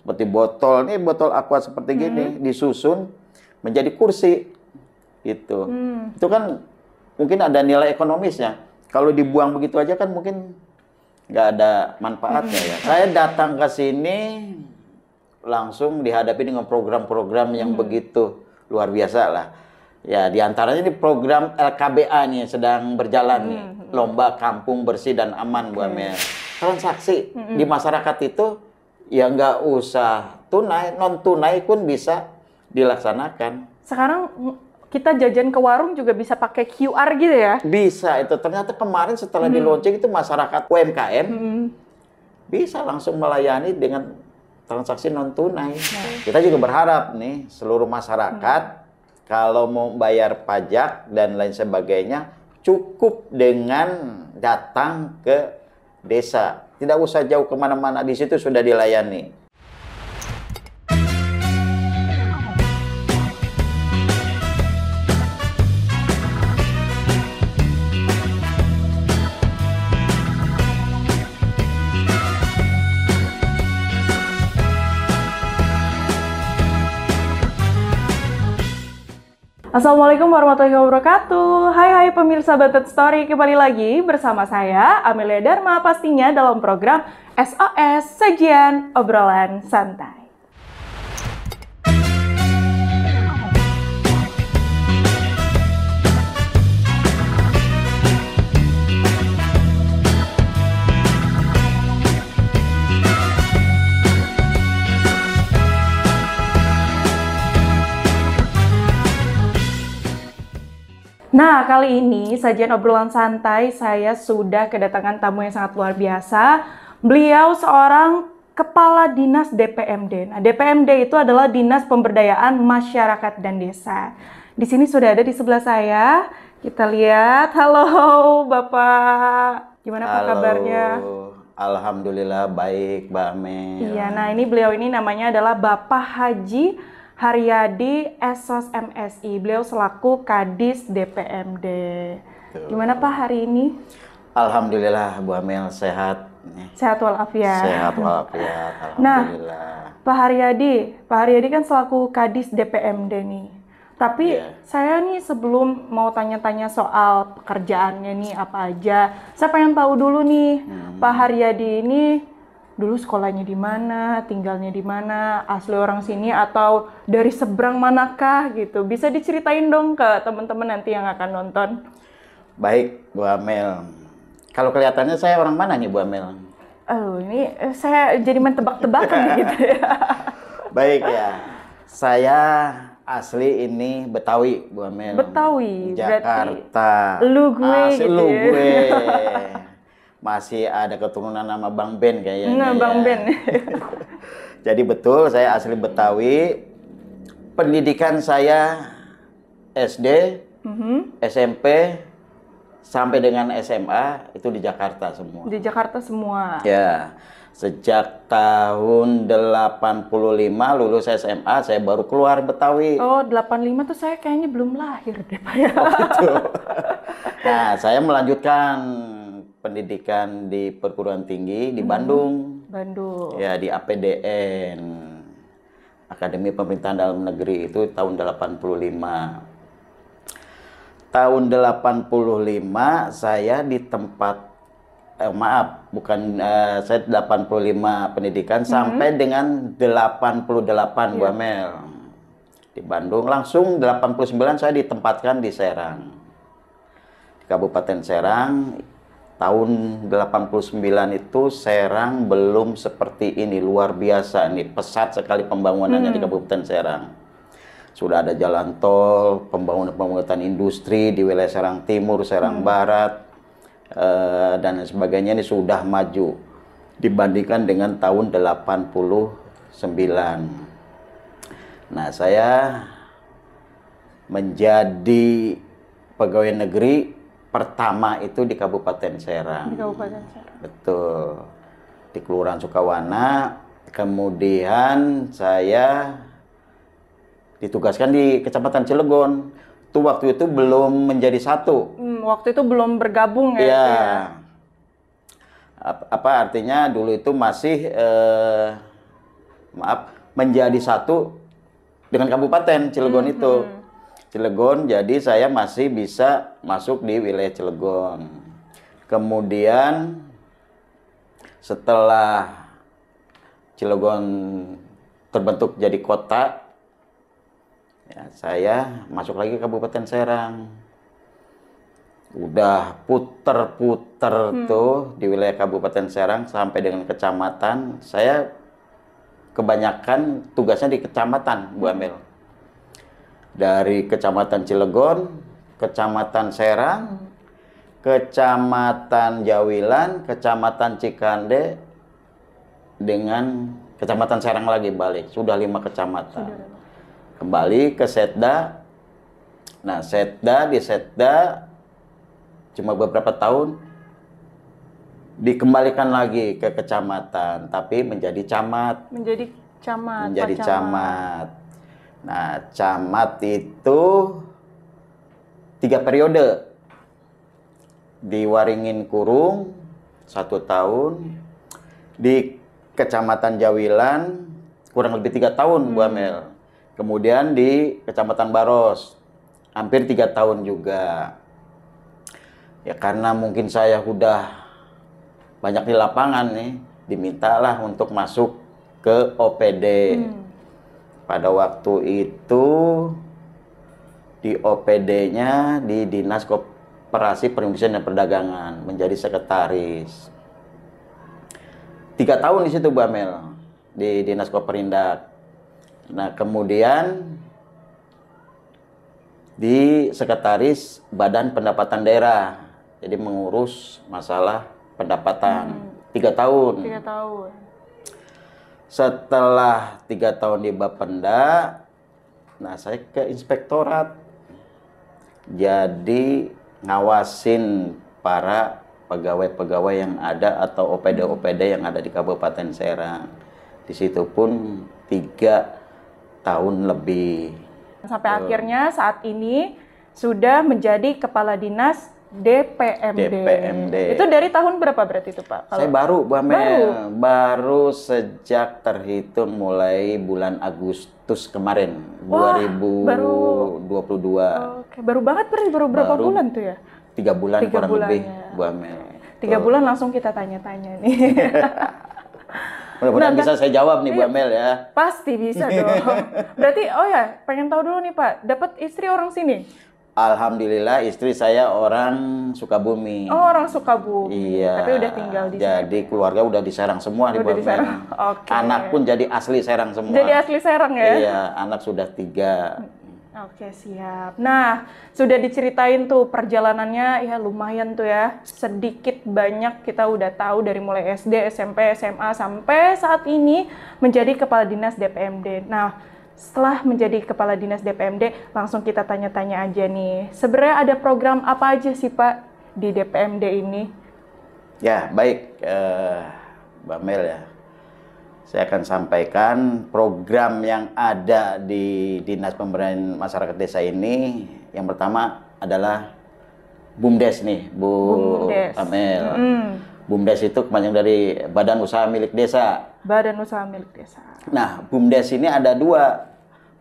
seperti botol, nih botol aqua seperti gini, disusun menjadi kursi, gitu. Itu kan mungkin ada nilai ekonomisnya. Kalau dibuang begitu aja kan mungkin nggak ada manfaatnya ya. Saya datang ke sini langsung dihadapi dengan program-program yang begitu luar biasa lah. Ya, diantaranya di program LKBA nih sedang berjalan nih, Lomba Kampung Bersih dan Aman, Bu Amel. Transaksi di masyarakat itu ya nggak usah tunai, non tunai pun bisa dilaksanakan. Sekarang kita jajan ke warung juga bisa pakai QR gitu ya? Bisa itu. Ternyata kemarin setelah di launching itu masyarakat UMKM bisa langsung melayani dengan transaksi non tunai. Kita juga berharap nih seluruh masyarakat kalau mau bayar pajak dan lain sebagainya cukup dengan datang ke desa. Tidak usah jauh kemana-mana, di situ sudah dilayani. Assalamualaikum warahmatullahi wabarakatuh. Hai pemirsa Batet Story, kembali lagi bersama saya Amelia Dharma pastinya dalam program SOS Sajian Obrolan Santai. Nah, kali ini sajian obrolan santai saya sudah kedatangan tamu yang sangat luar biasa. Beliau seorang Kepala Dinas DPMD. Nah, DPMD itu adalah Dinas Pemberdayaan Masyarakat dan Desa. Di sini sudah ada di sebelah saya. Kita lihat. Halo, Bapak. Gimana Pak kabarnya? Alhamdulillah baik, Mbak Mel. Iya, nah ini beliau ini namanya adalah Bapak Haji Haryadi Esos MSI. Beliau selaku Kadis DPMD. Gimana Pak hari ini? Alhamdulillah Bu Amel sehat. Sehat walafiat. Sehat walafiat. Alhamdulillah. Nah, Pak Haryadi kan selaku Kadis DPMD nih. Tapi saya nih sebelum mau tanya-tanya soal pekerjaannya nih apa aja, saya pengen tahu dulu nih, Pak Haryadi ini dulu sekolahnya di mana, tinggalnya di mana, asli orang sini atau dari seberang manakah gitu. Bisa diceritain dong ke teman-teman nanti yang akan nonton. Baik, Bu Amel. Kalau kelihatannya saya orang mana nih, Bu Amel? Ini saya jadi mentebak-tebakan gitu ya. Baik ya. Saya asli ini Betawi, Bu Amel. Betawi, Jakarta. Lu gue asli gitu lu ya. gue. Masih ada keturunan nama Bang Ben kayaknya. Nah, Bang Ben. Jadi betul saya asli Betawi. Pendidikan saya SD, SMP, sampai dengan SMA itu di Jakarta semua. Di Jakarta semua. Ya. Sejak tahun 85 lulus SMA, saya baru keluar Betawi. Oh, 85 tuh saya kayaknya belum lahir deh, Pak ya. Oh, gitu. Nah, saya melanjutkan pendidikan di perguruan tinggi di Bandung. Bandung. Ya, di APDN. Akademi Pemerintahan Dalam Negeri itu tahun 85. Tahun 85 saya di tempat saya 85 pendidikan sampai dengan 88 Bu Amel. Di Bandung langsung 89 saya ditempatkan di Serang. Di Kabupaten Serang. Tahun 89 itu Serang belum seperti ini, luar biasa nih, pesat sekali pembangunannya di Kabupaten Serang. Sudah ada jalan tol, pembangunan industri di wilayah Serang Timur, Serang Barat, dan sebagainya ini sudah maju dibandingkan dengan tahun 89. Nah, saya menjadi pegawai negeri pertama itu di Kabupaten Serang. Di Kabupaten Serang. Betul. Di Kelurahan Sukawana. Kemudian saya ditugaskan di Kecamatan Cilegon. Itu waktu itu belum menjadi satu. Waktu itu belum bergabung ya? Iya. Ya. maaf, menjadi satu dengan Kabupaten Cilegon itu. Cilegon, jadi saya masih bisa masuk di wilayah Cilegon. Kemudian setelah Cilegon terbentuk jadi kota, ya, saya masuk lagi ke Kabupaten Serang. Udah puter-puter tuh di wilayah Kabupaten Serang sampai dengan kecamatan. Saya kebanyakan tugasnya di kecamatan, Bu Amel. Dari Kecamatan Cilegon, Kecamatan Serang, Kecamatan Jawilan, Kecamatan Cikande, dengan Kecamatan Serang lagi balik. Sudah 5 kecamatan. Kembali ke Setda. Nah, di Setda cuma beberapa tahun dikembalikan lagi ke kecamatan, tapi menjadi camat. Menjadi camat. Menjadi camat. Nah, camat itu 3 periode. Di Waringin Kurung 1 tahun, di Kecamatan Jawilan kurang lebih 3 tahun, Bu Amel. Kemudian di Kecamatan Baros hampir 3 tahun juga. Ya karena mungkin saya udah banyak di lapangan nih, dimintalah untuk masuk ke OPD. Pada waktu itu di OPD-nya di Dinas Koperasi Perindustrian dan Perdagangan, menjadi sekretaris. 3 tahun di situ, Bu Amel, di Dinas Koperindak. Nah, kemudian di sekretaris Badan Pendapatan Daerah, jadi mengurus masalah pendapatan. 3 tahun. 3 tahun. Setelah 3 tahun di Bapenda, nah saya ke inspektorat. Jadi ngawasin para pegawai-pegawai yang ada atau OPD-OPD yang ada di Kabupaten Serang. Di situ pun 3 tahun lebih. Sampai akhirnya saat ini sudah menjadi Kepala Dinas DPMD. Itu dari tahun berapa berarti itu, Pak? Saya baru, Bu Amel. Baru sejak terhitung mulai bulan Agustus kemarin, 2022. Oke, baru banget berarti, baru berapa bulan tuh ya? 3 bulan 3 kurang bulan lebih, ya. Bu Amel. 3 bulan langsung kita tanya-tanya nih. Mudah-mudahan bisa saya jawab nih, Bu Amel ya. Pasti bisa dong. Berarti, oh ya, pengen tahu dulu nih Pak, dapat istri orang sini? Alhamdulillah istri saya orang Sukabumi. Oh, orang Sukabumi. Iya. Tapi udah tinggal di Jadi keluarga udah di Serang semua di Bu Amel. Oke. Anak pun jadi asli Serang semua. Jadi asli Serang ya? Iya, anak sudah 3. Oke, siap. Nah, sudah diceritain tuh perjalanannya, ya lumayan tuh ya. Sedikit banyak kita udah tahu dari mulai SD, SMP, SMA, sampai saat ini menjadi Kepala Dinas DPMD. Nah, setelah menjadi Kepala Dinas DPMD, langsung kita tanya-tanya aja nih. Sebenarnya ada program apa aja sih Pak di DPMD ini? Ya, baik Mbak Mel ya. Saya akan sampaikan program yang ada di Dinas Pemberdayaan Masyarakat Desa ini. Yang pertama adalah BUMDes nih, Bu Amel. BUMDes itu kepanjangan dari Badan Usaha Milik Desa. Badan Usaha Milik Desa. Nah, BUMDes ini ada 2.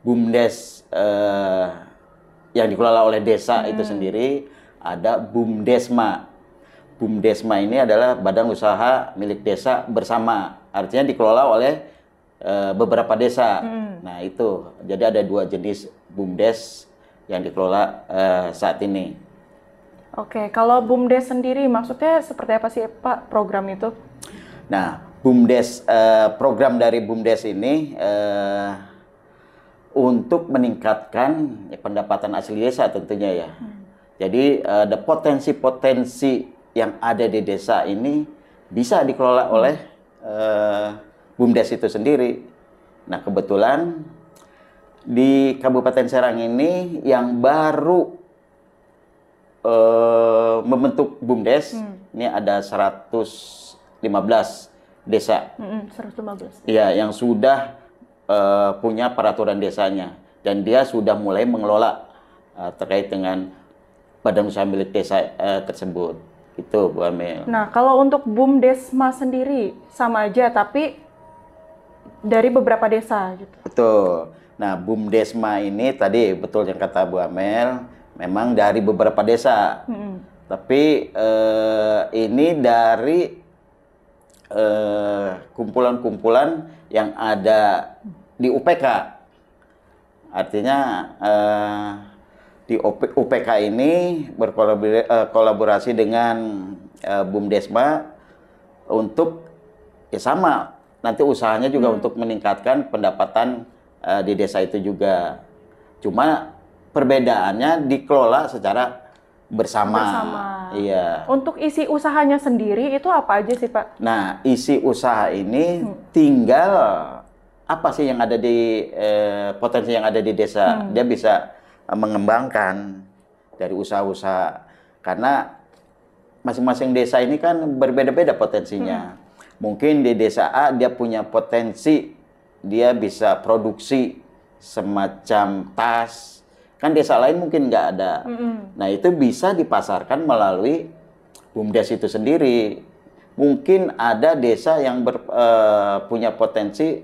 BUMDes yang dikelola oleh desa itu sendiri, ada BUMDesma. BUMDesma ini adalah Badan Usaha Milik Desa bersama. Artinya dikelola oleh beberapa desa. Nah, itu. Jadi ada 2 jenis BUMDes yang dikelola saat ini. Oke, kalau BUMDes sendiri maksudnya seperti apa sih Pak program itu? Nah, BUMDes, program dari BUMDes ini untuk meningkatkan pendapatan asli desa tentunya ya. Jadi ada potensi-potensi yang ada di desa ini bisa dikelola oleh BUMDes itu sendiri. Nah, kebetulan di Kabupaten Serang ini yang baru membentuk BUMDes, ini ada 115 desa. 115. Iya, yang sudah punya peraturan desanya, dan dia sudah mulai mengelola terkait dengan badan usaha milik desa tersebut. Itu Bu Amel. Nah, kalau untuk BUMDesma sendiri sama aja, tapi dari beberapa desa gitu. Betul. Nah, BUMDesma ini tadi betul yang kata Bu Amel, memang dari beberapa desa. Tapi ini dari kumpulan-kumpulan yang ada di UPK. Artinya di UPK ini berkolaborasi dengan BUMDesma untuk ya sama. Nanti usahanya juga untuk meningkatkan pendapatan di desa itu juga. Cuma perbedaannya dikelola secara bersama. Iya. Untuk isi usahanya sendiri itu apa aja sih, Pak? Nah, isi usaha ini tinggal apa sih yang ada di potensi yang ada di desa. Dia bisa mengembangkan dari usaha-usaha. Karena masing-masing desa ini kan berbeda-beda potensinya. Mungkin di desa A dia punya potensi, dia bisa produksi semacam tas. Kan desa lain mungkin nggak ada. Nah, itu bisa dipasarkan melalui BUMDes itu sendiri. Mungkin ada desa yang punya potensi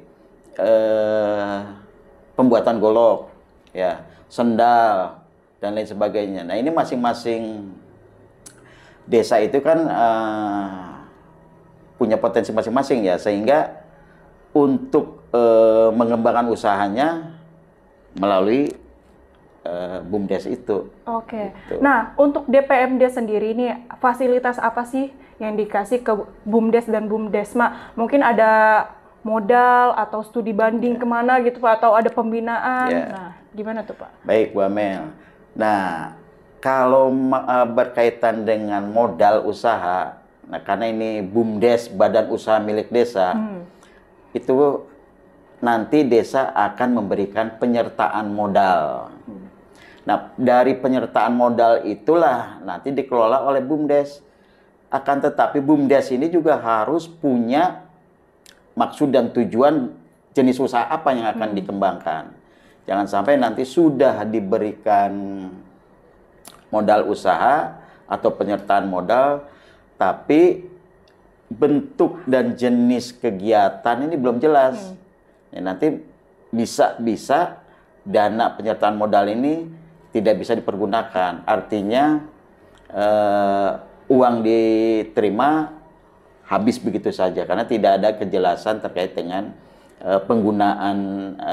pembuatan golok, ya, sendal, dan lain sebagainya. Nah, ini masing-masing desa itu kan punya potensi masing-masing ya, sehingga untuk mengembangkan usahanya melalui BUMDes itu. Oke. Gitu. Nah, untuk DPMD sendiri ini fasilitas apa sih yang dikasih ke BUMDes dan BUMDesma? Mungkin ada modal atau studi banding kemana gitu Pak, atau ada pembinaan. Nah, gimana tuh Pak? Baik, Bu Amel. Nah, kalau berkaitan dengan modal usaha, nah karena ini BUMDes, Badan Usaha Milik Desa, itu nanti desa akan memberikan penyertaan modal. Nah, dari penyertaan modal itulah nanti dikelola oleh BUMDes. Akan tetapi BUMDes ini juga harus punya maksud dan tujuan jenis usaha apa yang akan dikembangkan. Jangan sampai nanti sudah diberikan modal usaha atau penyertaan modal, tapi bentuk dan jenis kegiatan ini belum jelas. Ya, nanti bisa dana penyertaan modal ini tidak bisa dipergunakan. Artinya uang diterima habis begitu saja karena tidak ada kejelasan terkait dengan penggunaan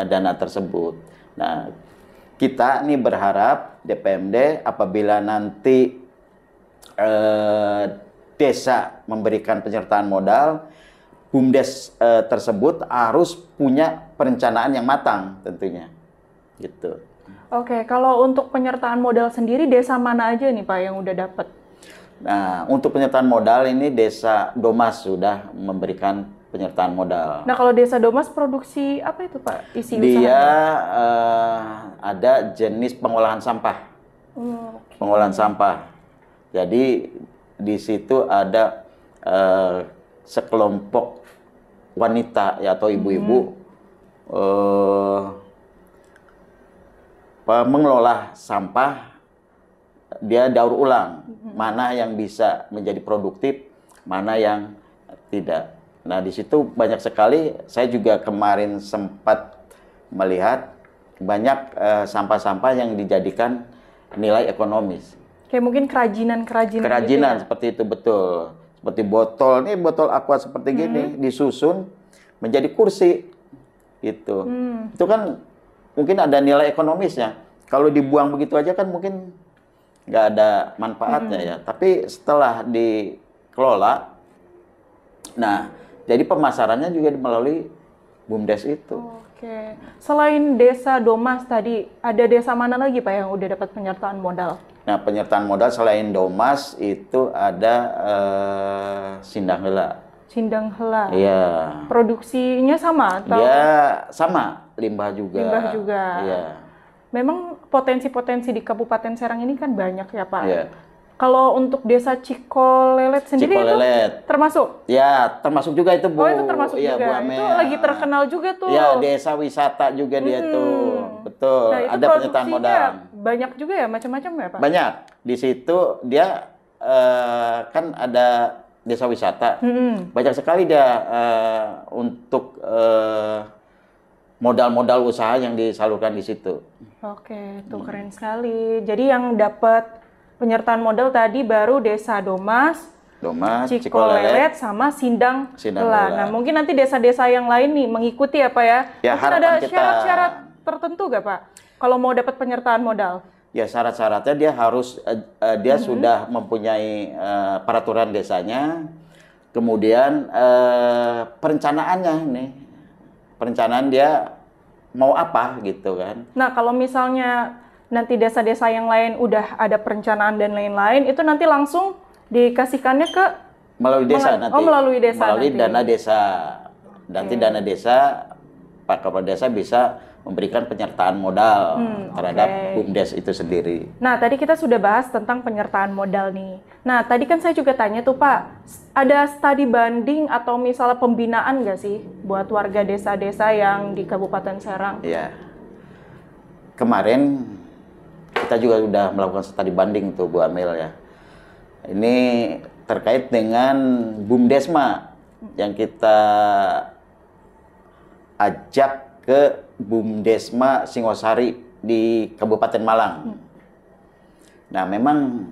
dana tersebut. Nah, kita nih berharap DPMD apabila nanti desa memberikan penyertaan modal, BUMDes tersebut harus punya perencanaan yang matang tentunya. Gitu. Oke, kalau untuk penyertaan modal sendiri desa mana aja nih Pak yang udah dapat? Nah, untuk penyertaan modal ini desa Domas sudah memberikan penyertaan modal. Nah, kalau desa Domas produksi apa itu Pak? Isi Dia usahanya? ada jenis pengolahan sampah. Pengolahan sampah. Jadi di situ ada sekelompok wanita ya, atau ibu-ibu mengelola sampah. Dia daur ulang mana yang bisa menjadi produktif, mana yang tidak. Nah, di situ banyak sekali. Saya juga kemarin sempat melihat banyak sampah-sampah yang dijadikan nilai ekonomis. Kayak mungkin kerajinan gitu ya? Seperti itu, betul. Seperti botol, nih botol aqua seperti gini disusun menjadi kursi gitu. Itu kan mungkin ada nilai ekonomisnya. Kalau dibuang begitu aja kan mungkin nggak ada manfaatnya ya. Tapi setelah dikelola, nah jadi pemasarannya juga melalui BUMDes itu. Oke. Selain desa Domas tadi, ada desa mana lagi Pak yang udah dapat penyertaan modal? Nah, penyertaan modal selain Domas itu ada Sindanghela. Sindanghela. Iya. Produksinya sama atau? Ya, sama, limbah juga. Limbah juga. Iya. Memang potensi-potensi di Kabupaten Serang ini kan banyak ya Pak. Iya. Kalau untuk desa Cikolelet sendiri Cikolelet. itu termasuk? Ya, termasuk juga itu Bu. Oh, itu termasuk iya, juga. Bu Amel. Itu lagi terkenal juga tuh. Ya, desa wisata juga dia tuh. Betul. Nah, itu ada penyertaan modal. Banyak juga ya, macam-macam ya Pak? Banyak. Di situ dia kan ada desa wisata. Banyak sekali dia untuk modal-modal usaha yang disalurkan di situ. Oke, itu keren sekali. Jadi yang dapat penyertaan modal tadi baru Desa Domas, Cikolelet, sama Sindang Heula. Nah, mungkin nanti desa-desa yang lain nih mengikuti ya Pak ya. Mungkin ada syarat-syarat tertentu nggak Pak? Kalau mau dapat penyertaan modal? Ya, syarat-syaratnya dia harus dia sudah mempunyai peraturan desanya, kemudian perencanaannya nih, perencanaan dia mau apa gitu kan. Nah, kalau misalnya nanti desa-desa yang lain udah ada perencanaan dan lain-lain, itu nanti langsung dikasihkannya ke melalui desa nanti. Oh, melalui desa melalui nanti. Dana desa. Nanti dana desa, Pak Kepala Desa bisa memberikan penyertaan modal terhadap BUMDes itu sendiri. Nah, tadi kita sudah bahas tentang penyertaan modal nih. Nah, tadi kan saya juga tanya tuh Pak, ada studi banding atau misalnya pembinaan nggak sih buat warga desa-desa yang di Kabupaten Serang? Iya. Kemarin kita juga sudah melakukan studi banding tuh Bu Amel ya. Ini terkait dengan BUMDesma yang kita ajak ke BUMDesma Singosari di Kabupaten Malang. Nah, memang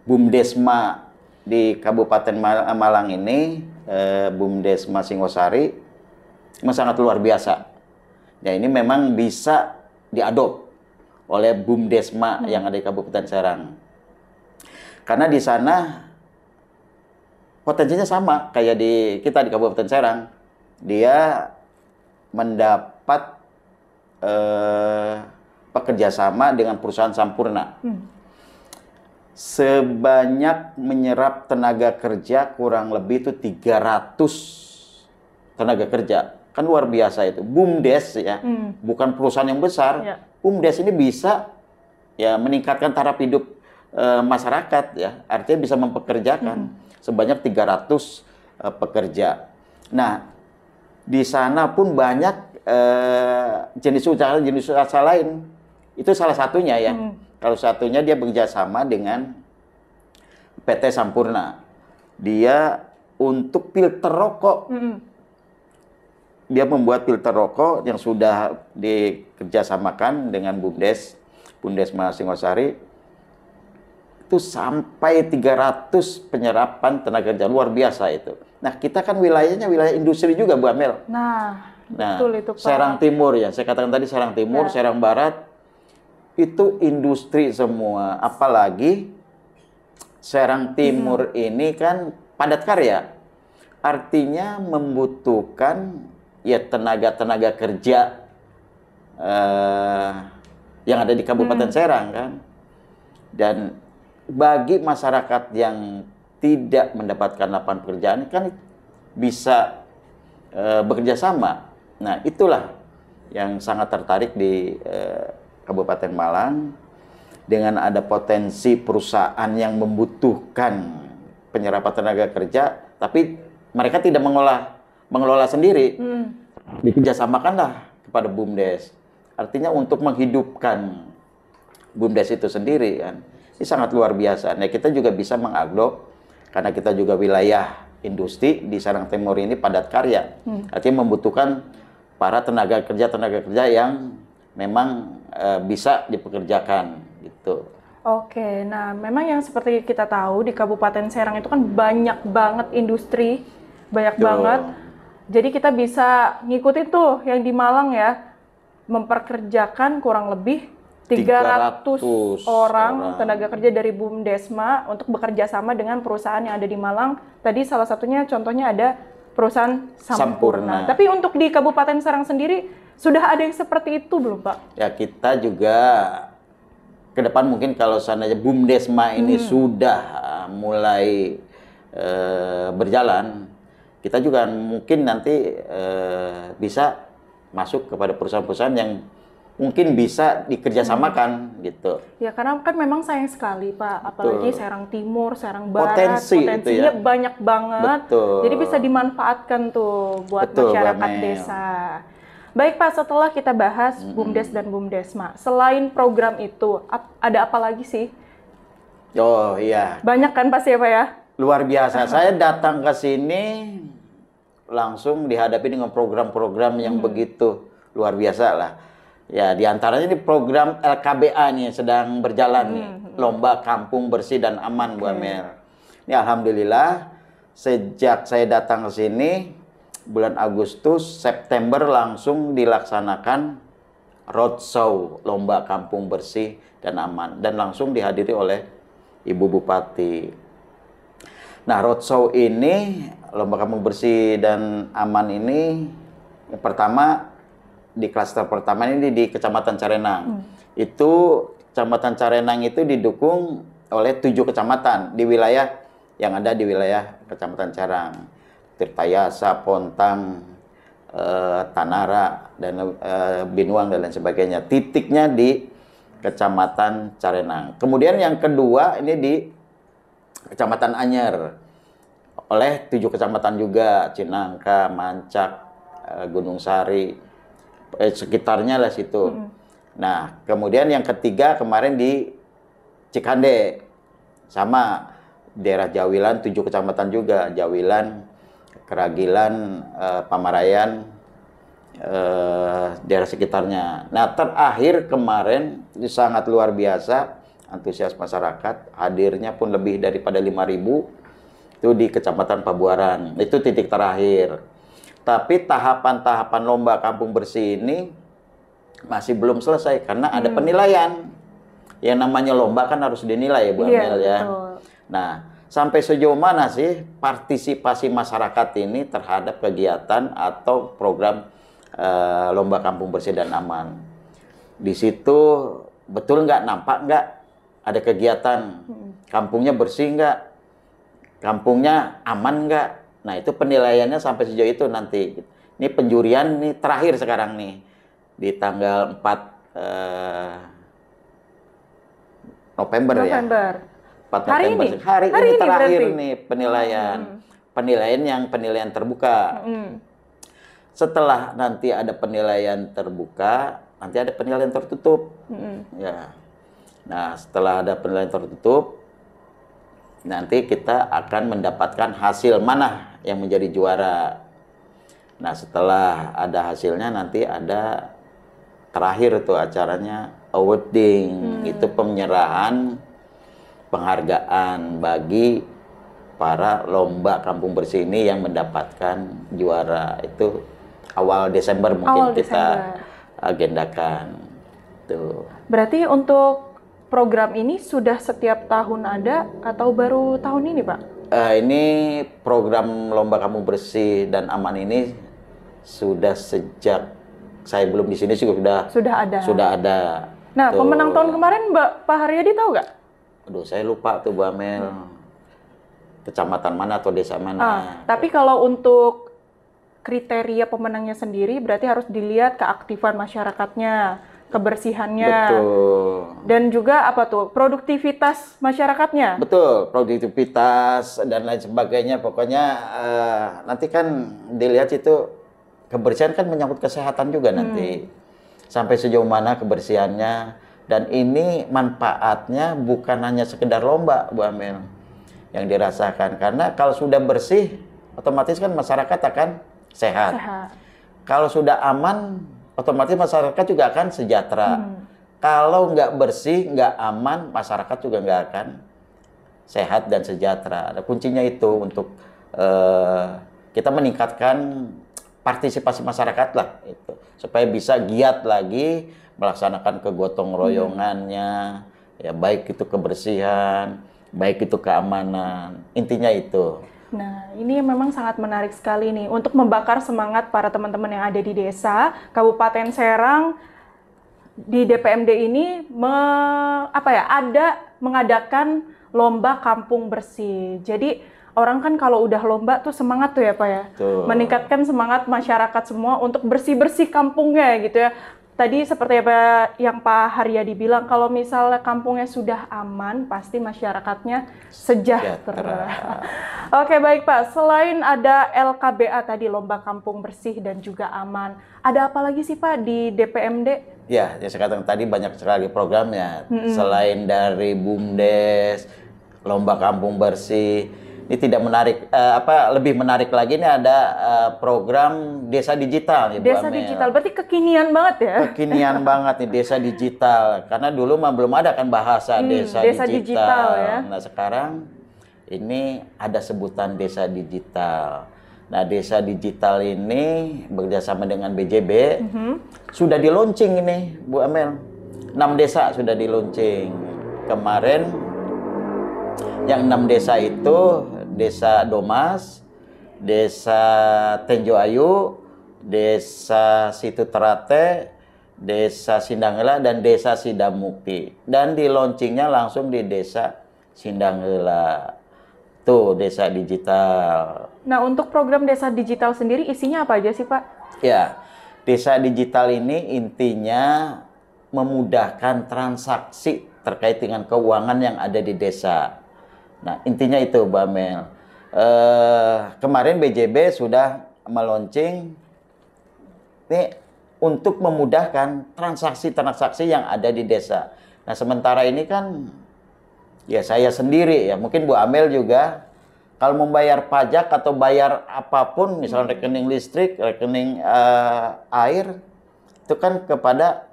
BUMDesma di Kabupaten Malang ini, BUMDesma Singosari, memang sangat luar biasa. Ya, ini memang bisa diadop oleh BUMDesma yang ada di Kabupaten Serang. Karena di sana potensinya sama kayak di kita di Kabupaten Serang. Dia mendapat pekerja sama dengan perusahaan Sampurna. Sebanyak menyerap tenaga kerja kurang lebih itu 300 tenaga kerja. Kan luar biasa itu. BUMDes ya, bukan perusahaan yang besar. BUMDes ini bisa ya meningkatkan taraf hidup masyarakat ya. Artinya bisa mempekerjakan sebanyak 300 pekerja. Nah, di sana pun banyak jenis usaha lain. Itu salah satunya ya. Kalau satunya dia bekerja sama dengan PT Sampurna. Dia untuk filter rokok. Dia membuat filter rokok yang sudah dikerjasamakan dengan BUMDesma Singosari. Itu sampai 300 penyerapan tenaga kerja, luar biasa itu. Nah, kita kan wilayahnya wilayah industri juga, Bu Amel. Nah, betul itu, Pak. Serang Timur ya, saya katakan tadi Serang Timur, Serang Barat, itu industri semua. Apalagi Serang Timur ini kan padat karya. Artinya membutuhkan ya tenaga kerja yang ada di Kabupaten Serang kan. Dan bagi masyarakat yang tidak mendapatkan lapangan pekerjaan kan bisa bekerja sama. Nah, itulah yang sangat tertarik di Kabupaten Malang dengan ada potensi perusahaan yang membutuhkan penyerapan tenaga kerja, tapi mereka tidak mengelola sendiri. Dikerjasamakanlah kepada BUMDes. Artinya untuk menghidupkan BUMDes itu sendiri kan. Ini sangat luar biasa. Nah, kita juga bisa mengadop karena kita juga wilayah industri di Serang Timur ini padat karya. Artinya membutuhkan para tenaga kerja yang memang bisa dipekerjakan gitu. Oke, nah memang yang seperti kita tahu di Kabupaten Serang itu kan banyak banget industri, banyak banget. Jadi kita bisa ngikutin tuh yang di Malang ya, memperkerjakan kurang lebih 300 orang tenaga kerja dari BUMDesma untuk bekerja sama dengan perusahaan yang ada di Malang. Tadi salah satunya contohnya ada perusahaan Sampurna. Tapi untuk di Kabupaten Serang sendiri sudah ada yang seperti itu belum, Pak? Ya, kita juga ke depan mungkin kalau seandainya BUMDesma ini sudah mulai berjalan, kita juga mungkin nanti bisa masuk kepada perusahaan-perusahaan yang mungkin bisa dikerjasamakan gitu. Ya, karena kan memang sayang sekali, Pak. Apalagi Serang Timur, Serang Barat, potensinya ya banyak banget. Jadi bisa dimanfaatkan tuh buat masyarakat desa. Baik, Pak, setelah kita bahas BUMDes dan BUMDesma, selain program itu, ada apa lagi sih? Oh iya. Banyak kan pasti ya, Pak ya? luar biasa. Saya datang ke sini langsung dihadapi dengan program-program yang begitu luar biasa lah. Ya, diantaranya ini program LKBA nih sedang berjalan nih, Lomba Kampung Bersih dan Aman, Bu Amel. Ini alhamdulillah sejak saya datang ke sini bulan Agustus, September langsung dilaksanakan roadshow Lomba Kampung Bersih dan Aman dan langsung dihadiri oleh Ibu Bupati. Nah, roadshow ini Lomba Kampung Bersih dan Aman ini yang pertama di klaster pertama ini di Kecamatan Carenang. Itu Kecamatan Carenang itu didukung oleh 7 kecamatan di wilayah yang ada di wilayah Kecamatan Carang. Tirtayasa, Pontang, Tanara, dan Binuang dan lain sebagainya. Titiknya di Kecamatan Carenang. Kemudian yang kedua ini di Kecamatan Anyer. Oleh 7 kecamatan juga, Cinangka, Mancak, Gunung Sari, sekitarnya lah situ. Nah, kemudian yang ketiga kemarin di Cikande, sama daerah Jawilan 7 kecamatan juga, Jawilan, Keragilan, Pamarayan, daerah sekitarnya. Nah, terakhir kemarin itu sangat luar biasa, antusias masyarakat, hadirnya pun lebih daripada 5.000 itu di Kecamatan Pabuaran. Itu titik terakhir. Tapi tahapan-tahapan Lomba Kampung Bersih ini masih belum selesai karena ada penilaian. Yang namanya lomba kan harus dinilai ya Bu Amel ya. Betul. Nah, sampai sejauh mana sih partisipasi masyarakat ini terhadap kegiatan atau program Lomba Kampung Bersih dan Aman? Di situ betul nggak, nampak nggak ada kegiatan? Kampungnya bersih nggak? Kampungnya aman nggak? Nah, itu penilaiannya sampai sejauh itu nanti. Ini penjurian nih terakhir sekarang nih. Di tanggal 4 November ya. 4 November. Hari ini terakhir berarti nih penilaian. Penilaian terbuka. Setelah nanti ada penilaian terbuka, nanti ada penilaian tertutup. Ya. Nah, setelah ada penilaian tertutup, nanti kita akan mendapatkan hasil mana yang menjadi juara. Nah, setelah ada hasilnya nanti ada terakhir tuh acaranya awarding. Itu penyerahan penghargaan bagi para lomba kampung bersih ini yang mendapatkan juara. Itu awal Desember mungkin kita agendakan. Tuh. Berarti untuk program ini sudah setiap tahun ada atau baru tahun ini, Pak? Ini program Lomba Kampung Bersih dan Aman ini sudah sejak saya belum di sini sudah ada. Nah, tuh. Pemenang tahun kemarin Pak Haryadi tahu nggak? Aduh, saya lupa tuh Bu Amel. Kecamatan mana atau desa mana. Tapi kalau untuk kriteria pemenangnya sendiri berarti harus dilihat keaktifan masyarakatnya, kebersihannya. Betul. Dan juga apa tuh? Produktivitas masyarakatnya. Betul, produktivitas dan lain sebagainya. Pokoknya nanti kan dilihat itu kebersihan kan menyangkut kesehatan juga nanti. Sampai sejauh mana kebersihannya, dan ini manfaatnya bukan hanya sekedar lomba, Bu Amel, yang dirasakan. Karena kalau sudah bersih, otomatis kan masyarakat akan sehat. Kalau sudah aman, otomatis masyarakat juga akan sejahtera. Kalau nggak bersih, nggak aman, masyarakat juga nggak akan sehat dan sejahtera. Ada kuncinya itu untuk kita meningkatkan partisipasi masyarakat lah, itu supaya bisa giat lagi melaksanakan kegotong royongannya, ya baik itu kebersihan, baik itu keamanan, intinya itu. Nah, ini memang sangat menarik sekali nih untuk membakar semangat para teman-teman yang ada di desa Kabupaten Serang. Di DPMD ini mengadakan lomba kampung bersih. Jadi orang kan kalau udah lomba tuh semangat tuh ya Pak ya. Tuh. Meningkatkan semangat masyarakat semua untuk bersih-bersih kampungnya gitu ya. Tadi seperti apa yang Pak Haryadi bilang, kalau misalnya kampungnya sudah aman, pasti masyarakatnya sejahtera. Oke, baik Pak. Selain ada LKBA tadi, Lomba Kampung Bersih dan juga Aman, ada apa lagi sih Pak di DPMD? Ya, saya katakan tadi banyak sekali programnya. Selain dari BUMDes, Lomba Kampung Bersih, Ini tidak menarik, lebih menarik lagi ini ada program desa digital nih, Bu Desa Amel. digital, berarti kekinian banget ya? Kekinian banget nih desa digital, karena dulu mah belum ada kan bahasa desa digital ya. Nah sekarang ini ada sebutan desa digital. Nah desa digital ini bekerjasama dengan BJB sudah di launching ini, Bu Amel. 6 desa sudah di launching kemarin. Yang 6 desa itu Desa Domas, Desa Tenjo Ayu, Desa Situ Terate, Desa Sindangela, dan Desa Sidamukti. Dan di launchingnya langsung di Desa Sindangela. Tuh, desa digital. Nah, untuk program desa digital sendiri isinya apa aja sih, Pak? Ya, desa digital ini intinya memudahkan transaksi terkait dengan keuangan yang ada di desa. Nah, intinya itu, Mbak Mel. Kemarin BJB sudah meluncing ini untuk memudahkan transaksi-transaksi yang ada di desa. Nah, sementara ini kan ya saya sendiri ya, mungkin Bu Amel juga kalau membayar pajak atau bayar apapun, misalnya rekening listrik, rekening air, itu kan kepada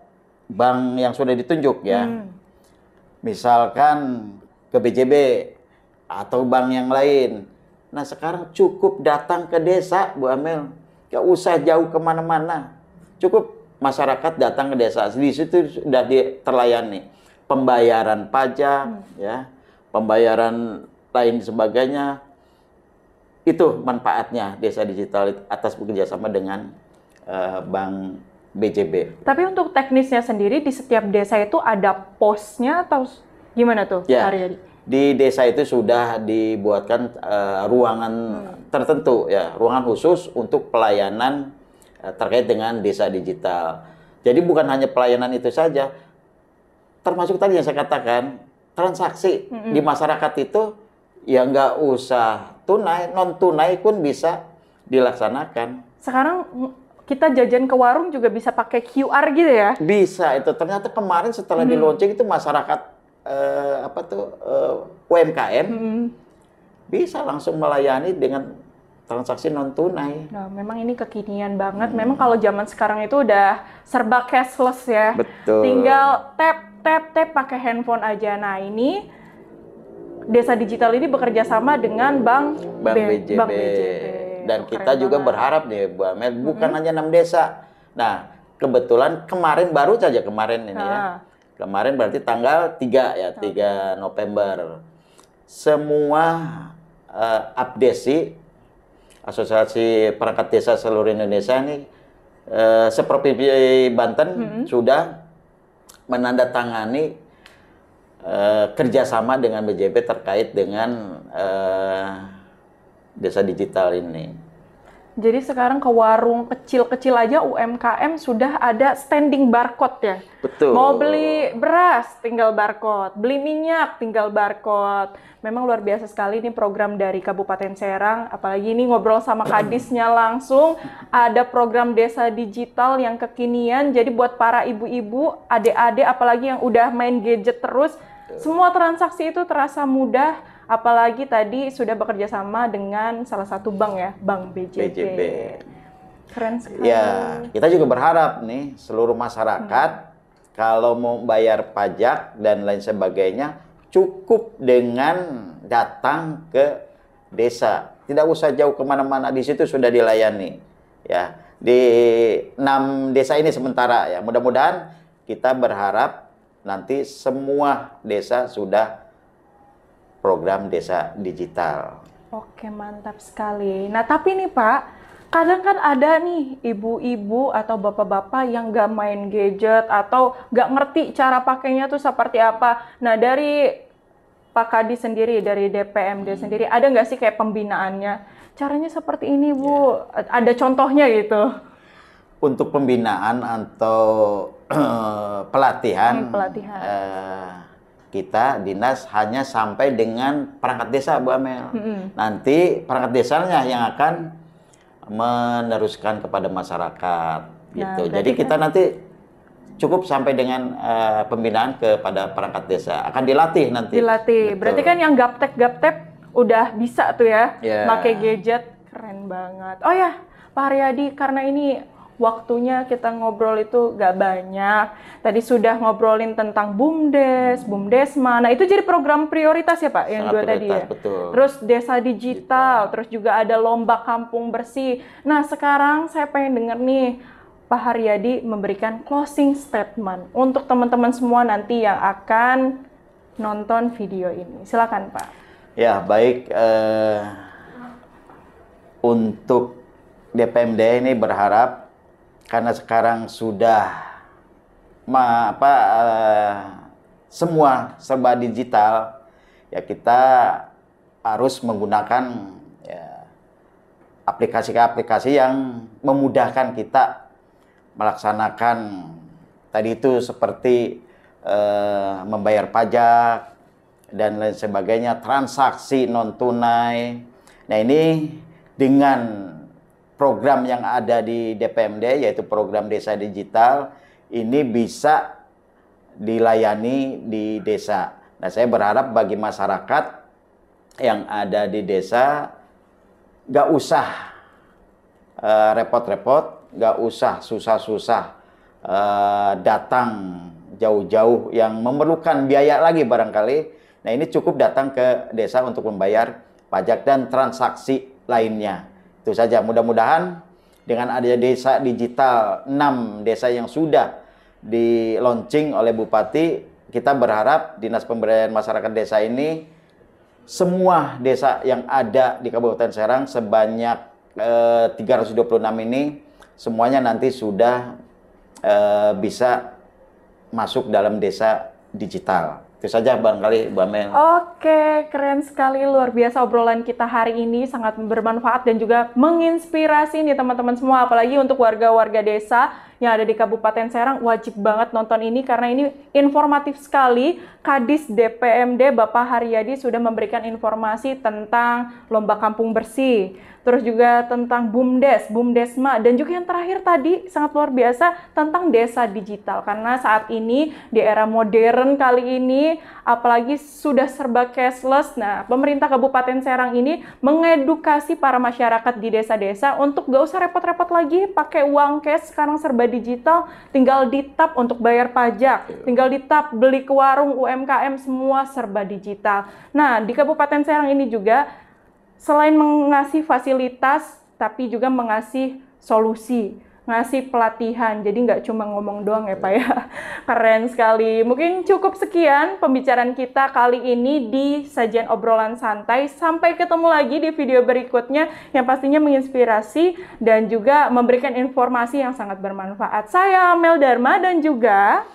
bank yang sudah ditunjuk ya. Misalkan ke BJB atau bank yang lain. Nah sekarang cukup datang ke desa, Bu Amel, gak usah jauh kemana-mana. Cukup masyarakat datang ke desa, di situ sudah terlayani pembayaran pajak, ya, pembayaran lain sebagainya. Itu manfaatnya desa digital atas bekerjasama dengan Bank BJB. Tapi untuk teknisnya sendiri di setiap desa itu ada posnya atau gimana tuh, Ya. Aryadi? Di desa itu sudah dibuatkan ruangan tertentu ya, ruangan khusus untuk pelayanan terkait dengan desa digital. Jadi bukan hanya pelayanan itu saja, termasuk tadi yang saya katakan transaksi di masyarakat itu ya nggak usah tunai, non tunai pun bisa dilaksanakan. Sekarang kita jajan ke warung juga bisa pakai QR gitu ya? Bisa itu, ternyata kemarin setelah di launching itu masyarakat UMKM bisa langsung melayani dengan transaksi non tunai. Nah, memang ini kekinian banget. Memang kalau zaman sekarang itu udah serba cashless ya. Betul. Tinggal tap pakai handphone aja. Nah, ini desa digital ini bekerja sama dengan Bank BJB. Dan kita juga berharap nih, Bu Amel, bukan hanya 6 desa. Nah, kebetulan kemarin baru saja kemarin ini ya. Kemarin berarti tanggal 3 ya, 3 November. Semua Apdesi, Asosiasi Perangkat Desa seluruh Indonesia ini, seprovinsi Banten sudah menandatangani kerjasama dengan BJB terkait dengan desa digital ini. Jadi sekarang ke warung kecil-kecil aja UMKM sudah ada standing barcode ya? Betul. Mau beli beras, tinggal barcode. Beli minyak, tinggal barcode. Memang luar biasa sekali ini program dari Kabupaten Serang. Apalagi ini ngobrol sama kadisnya langsung. Ada program desa digital yang kekinian. Jadi buat para ibu-ibu, adik-adik, apalagi yang udah main gadget terus, semua transaksi itu terasa mudah. Apalagi tadi sudah bekerja sama dengan salah satu bank ya, Bank BJB. Keren sekali. Ya, kita juga berharap nih seluruh masyarakat kalau mau bayar pajak dan lain sebagainya cukup dengan datang ke desa. Tidak usah jauh kemana-mana, di situ sudah dilayani. Ya, di 6 desa ini sementara ya. Mudah-mudahan kita berharap nanti semua desa sudah program desa digital. Oke, mantap sekali. Nah, tapi nih Pak, kadang kan ada nih ibu-ibu atau bapak-bapak yang nggak main gadget atau nggak ngerti cara pakainya tuh seperti apa. Nah, dari Pak Kadis sendiri, dari DPMD sendiri, ada nggak sih kayak pembinaannya? Caranya seperti ini, Bu. Ada contohnya gitu? Untuk pembinaan atau pelatihan. Kita dinas hanya sampai dengan perangkat desa, Bu Amel. Nanti perangkat desanya yang akan meneruskan kepada masyarakat gitu. Jadi kita nanti cukup sampai dengan pembinaan kepada perangkat desa. Akan dilatih nanti. Dilatih. Betul. Berarti kan yang gaptek udah bisa tuh ya, Yeah. pakai gadget, keren banget. Oh ya, Pak Haryadi, karena ini waktunya kita ngobrol itu gak banyak. Tadi sudah ngobrolin tentang BUMDes, BUMDesma. Nah, itu jadi program prioritas ya Pak, yang Sangat dua tadi ya? betul. Terus desa digital, terus juga ada lomba kampung bersih. Nah, sekarang saya pengen denger nih, Pak Haryadi memberikan closing statement untuk teman-teman semua nanti yang akan nonton video ini. Silakan Pak. Ya, baik. Untuk DPMD ini berharap karena sekarang sudah semua serba digital, ya kita harus menggunakan ya, aplikasi-aplikasi yang memudahkan kita melaksanakan tadi itu seperti membayar pajak dan lain sebagainya, transaksi non tunai. Nah, ini dengan program yang ada di DPMD, yaitu program Desa Digital, ini bisa dilayani di desa. Nah, saya berharap bagi masyarakat yang ada di desa, gak usah repot-repot, gak usah susah-susah datang jauh-jauh yang memerlukan biaya lagi barangkali. Nah, ini cukup datang ke desa untuk membayar pajak dan transaksi lainnya. Itu saja, mudah-mudahan dengan adanya desa digital 6 desa yang sudah di launching oleh Bupati, kita berharap Dinas Pemberdayaan Masyarakat Desa ini semua desa yang ada di Kabupaten Serang sebanyak 326 ini semuanya nanti sudah bisa masuk dalam desa digital. Itu saja barangkali Bu Amel. Oke, keren sekali, luar biasa obrolan kita hari ini, sangat bermanfaat dan juga menginspirasi nih teman-teman semua, apalagi untuk warga-warga desa yang ada di Kabupaten Serang, wajib banget nonton ini karena ini informatif sekali. Kadis DPMD Bapak Haryadi sudah memberikan informasi tentang lomba kampung bersih, terus juga tentang BUMDes, BUMDesma, dan juga yang terakhir tadi sangat luar biasa tentang desa digital. Karena saat ini di era modern kali ini, apalagi sudah serba cashless, nah pemerintah Kabupaten Serang ini mengedukasi para masyarakat di desa-desa untuk gak usah repot-repot lagi pakai uang cash, sekarang serba digital, tinggal di tap untuk bayar pajak, tinggal di tap beli ke warung, UMKM, semua serba digital. Nah, di Kabupaten Serang ini juga selain mengasih fasilitas, tapi juga mengasih solusi, ngasih pelatihan. Jadi nggak cuma ngomong doang ya Pak ya. Keren sekali. Mungkin cukup sekian pembicaraan kita kali ini di Sajian Obrolan Santai. Sampai ketemu lagi di video berikutnya yang pastinya menginspirasi dan juga memberikan informasi yang sangat bermanfaat. Saya Amel Dharma dan juga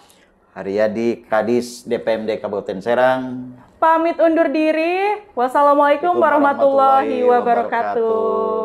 Haryadi, Kadis DPMD Kabupaten Serang. Pamit undur diri. Wassalamualaikum warahmatullahi wabarakatuh.